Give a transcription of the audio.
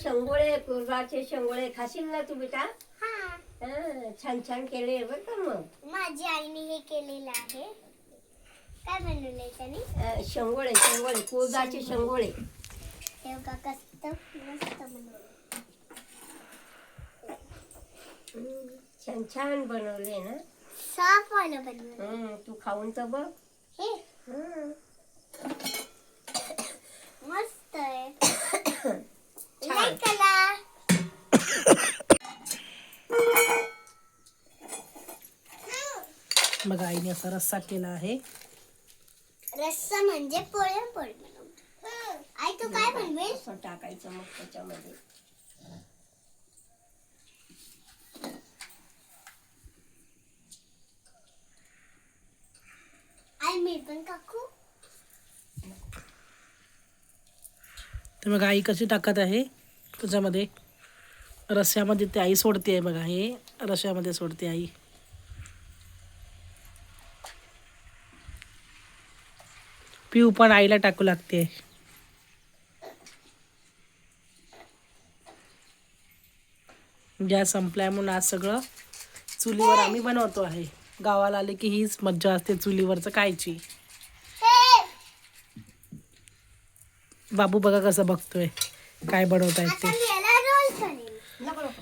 शेंगोळे कुरगाचे शेंगोळे खाशील ना तू बेटा? छान छान केले बरं का. मग माझी आईने हे केलेलं आहे. काय बनवलंय त्याने? शेंगोळे शेंगोळे कुरगाचे शेंगोळे. हे बघा कसं मस्त बनवलं. छान छान बनवले ना. साफ वाला बनवलं. तू खाऊन तर बघ. हे मस्त आहे. लाईक करा. बघा आईने असा रस्सा केला आहे. रस्सा म्हणजे पोळ्या पोळी बनवतो. आई तू काय बनवेल? असं टाकायचं मग त्याच्यामध्ये. आई मी पण टाकू? तर बघा आई कशी टाकत आहे त्याच्यामध्ये रस्स्यामध्ये. ते आई सोडते आहे बघा. हे रस्स्यामध्ये सोडते आई. पिऊ पण आईला टाकू लागते. गॅस संपलाय म्हणून आज सगळं चुलीवर आम्ही बनवतो आहे. गावाला आले की हीच मज्जा असते चुलीवरचं खायची. बाबू बघा कसं बघतोय काय बनवतायत ते. आता मी याला रोल करेन. नको नको.